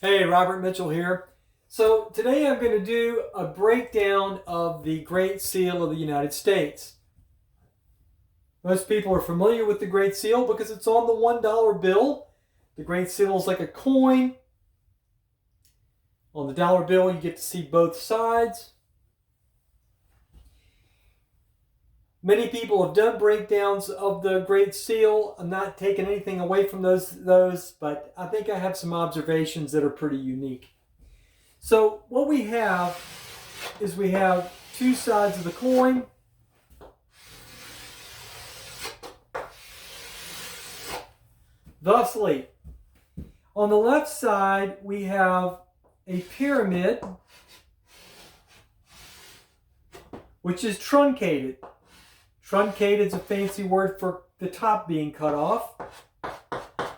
Hey, Robert Mitchell here. So today I'm going to do a breakdown of the Great Seal of the United States. Most people are familiar with the Great Seal because it's on the $1 bill. The Great Seal is like a coin. On the dollar bill, you get to see both sides. Many people have done breakdowns of the Great Seal. I'm not taking anything away from those, but I think I have some observations that are pretty unique. So what we have is we have two sides of the coin. Thusly, on the left side, we have a pyramid, which is truncated. Truncated is a fancy word for the top being cut off.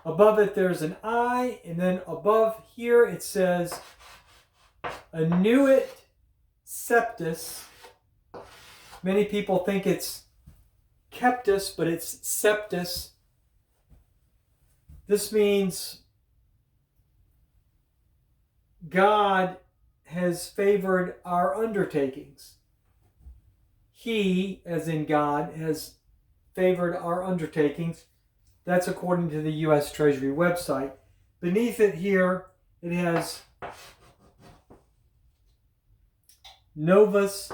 Above it, there's an eye, and then above here, it says Annuit Septus. Many people think it's Keptus, but it's Septus. This means God has favored our undertakings. He, as in God, has favored our undertakings. That's according to the U.S. Treasury website. Beneath it here, it has Novus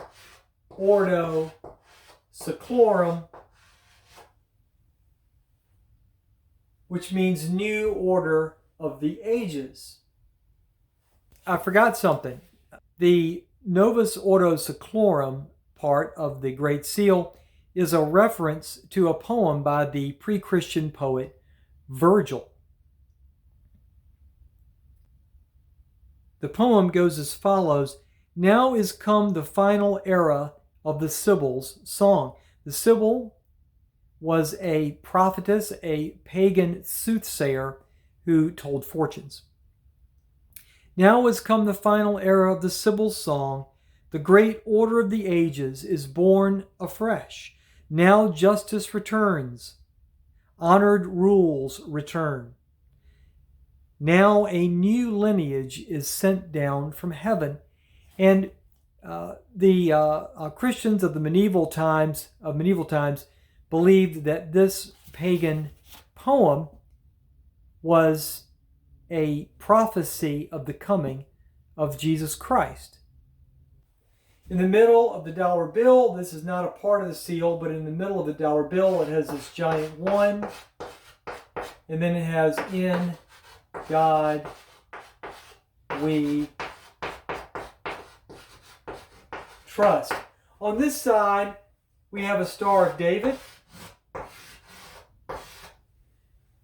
Ordo Seclorum, which means new order of the ages. I forgot something. The Novus Ordo Seclorum part of the Great Seal is a reference to a poem by the pre-Christian poet Virgil. The poem goes as follows: "Now is come the final era of the Sibyl's song." The Sibyl was a prophetess, a pagan soothsayer who told fortunes. "Now is come the final era of the Sibyl's song. The great order of the ages is born afresh. Now justice returns. Honored rules return. Now a new lineage is sent down from heaven." And the Christians of the medieval times believed that this pagan poem was a prophecy of the coming of Jesus Christ. In the middle of the dollar bill, this is not a part of the seal, but in the middle of the dollar bill, it has this giant 1, and then it has "In God we trust." On this side, we have a Star of David.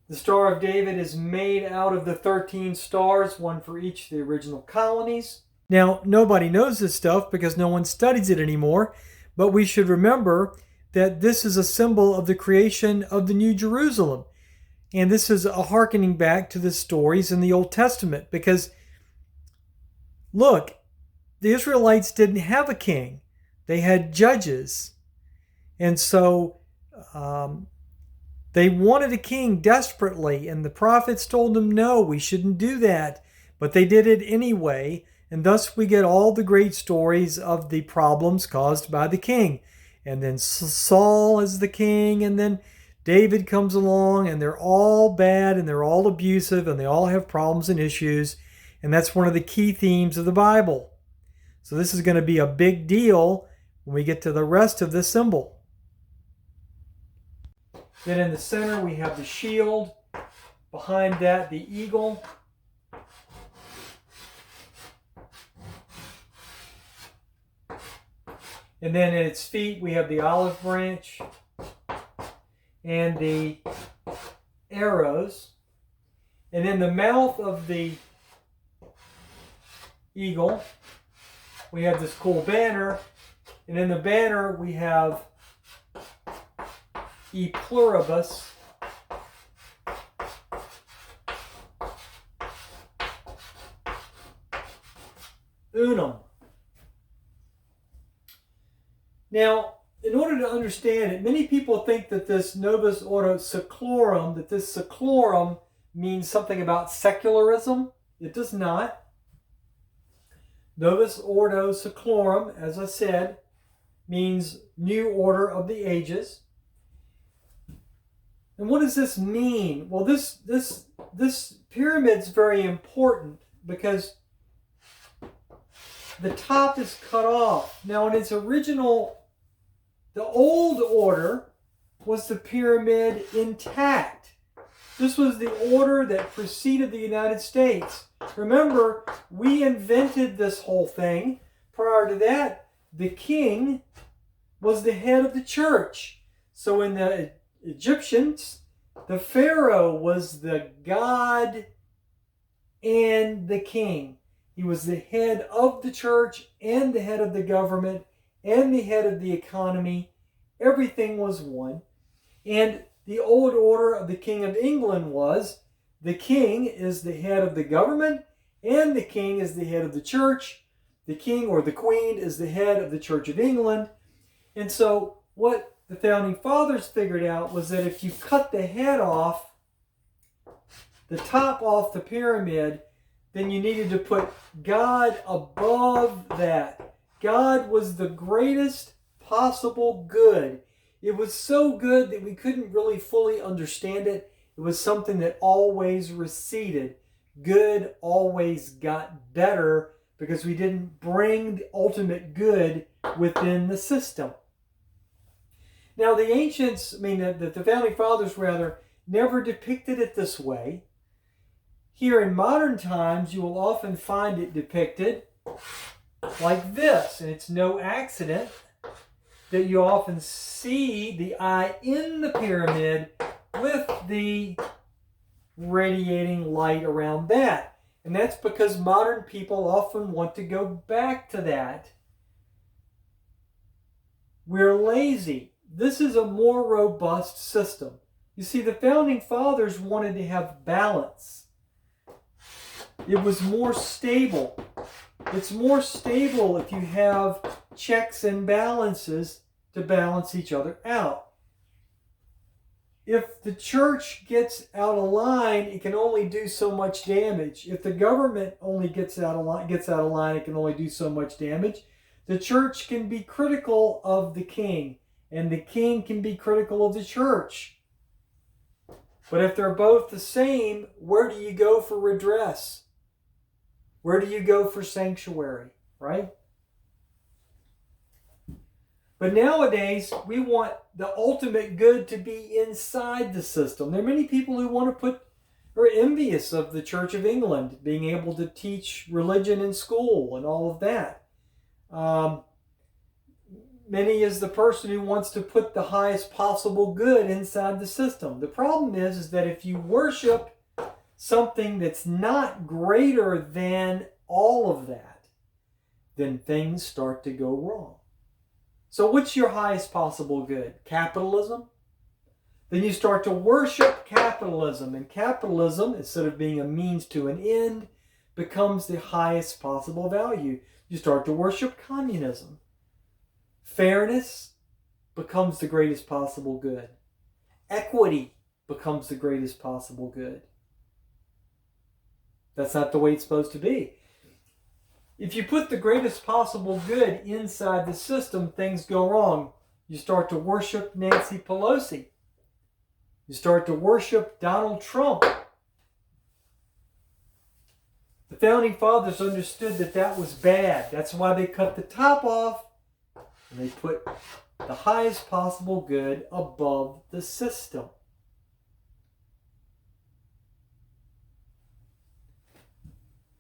The Star of David is made out of the 13 stars, one for each of the original colonies. Now, nobody knows this stuff because no one studies it anymore, but we should remember that this is a symbol of the creation of the New Jerusalem. And this is a hearkening back to the stories in the Old Testament because, look, the Israelites didn't have a king. They had judges. And so they wanted a king desperately, and the prophets told them, no, we shouldn't do that. But they did it anyway. And thus we get all the great stories of the problems caused by the king. And then Saul is the king, and then David comes along, and they're all bad, and they're all abusive, and they all have problems and issues. And that's one of the key themes of the Bible. So this is going to be a big deal when we get to the rest of this symbol. Then in the center we have the shield. Behind that, the eagle. And then at its feet, we have the olive branch and the arrows. And in the mouth of the eagle, we have this cool banner. And in the banner, we have E pluribus, unum. Now, in order to understand it, many people think that this Novus Ordo Seclorum, that this seclorum means something about secularism. It does not. Novus Ordo Seclorum, as I said, means new order of the ages. And what does this mean? Well, this pyramid's very important because the top is cut off. Now, in its original, the old order was the pyramid intact. This was the order that preceded the United States. Remember, we invented this whole thing. Prior to that, the king was the head of the church. So in the Egyptians, the pharaoh was the god and the king. He was the head of the church and the head of the government and the head of the economy. Everything was one. And the old order of the King of England was the king is the head of the government and the king is the head of the church. The king or the queen is the head of the Church of England. And so what the Founding Fathers figured out was that if you cut the head off, the top off the pyramid, then you needed to put God above that. God was the greatest possible good. It was so good that we couldn't really fully understand it. It was something that always receded. Good always got better because we didn't bring the ultimate good within the system. Now, the ancients, the Founding Fathers, rather, never depicted it this way. Here in modern times, you will often find it depicted like this, and it's no accident that you often see the eye in the pyramid with the radiating light around that. And that's because modern people often want to go back to that. We're lazy. This is a more robust system. You see, the Founding Fathers wanted to have balance. It was more stable. It's more stable if you have checks and balances to balance each other out. If the church gets out of line, it can only do so much damage. If the government only gets out of line, it can only do so much damage. The church can be critical of the king, and the king can be critical of the church. But if they're both the same, where do you go for redress? Where do you go for sanctuary, right? But nowadays, we want the ultimate good to be inside the system. There are many people who are envious of the Church of England being able to teach religion in school and all of that. Many is the person who wants to put the highest possible good inside the system. The problem is that if you worship something that's not greater than all of that, then things start to go wrong. So what's your highest possible good? Capitalism? Then you start to worship capitalism, and capitalism, instead of being a means to an end, becomes the highest possible value. You start to worship communism. Fairness becomes the greatest possible good. Equity becomes the greatest possible good. That's not the way it's supposed to be. If you put the greatest possible good inside the system, things go wrong. You start to worship Nancy Pelosi. You start to worship Donald Trump. The Founding Fathers understood that that was bad. That's why they cut the top off and they put the highest possible good above the system.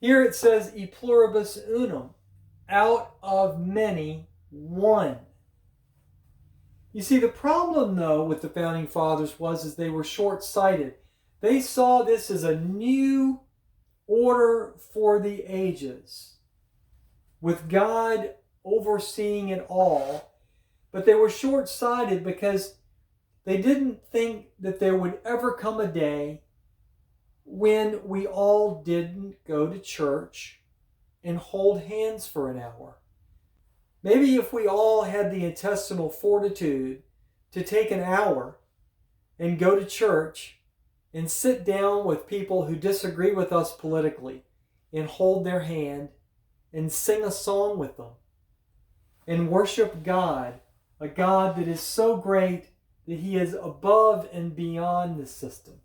Here it says, e pluribus unum, out of many, one. You see, the problem, though, with the Founding Fathers was they were short-sighted. They saw this as a new order for the ages, with God overseeing it all. But they were short-sighted because they didn't think that there would ever come a day when we all didn't go to church and hold hands for an hour. Maybe if we all had the intestinal fortitude to take an hour and go to church and sit down with people who disagree with us politically and hold their hand and sing a song with them and worship God, a God that is so great that he is above and beyond the system.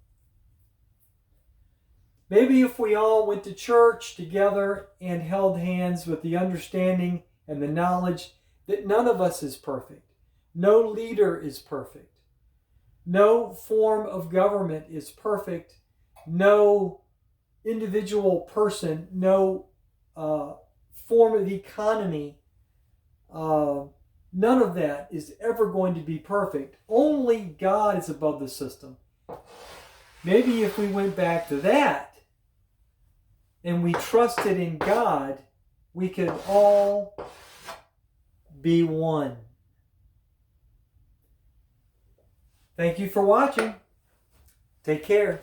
Maybe if we all went to church together and held hands with the understanding and the knowledge that none of us is perfect. No leader is perfect. No form of government is perfect. No individual person, no form of economy, none of that is ever going to be perfect. Only God is above the system. Maybe if we went back to that and we trusted in God, we could all be one. Thank you for watching. Take care.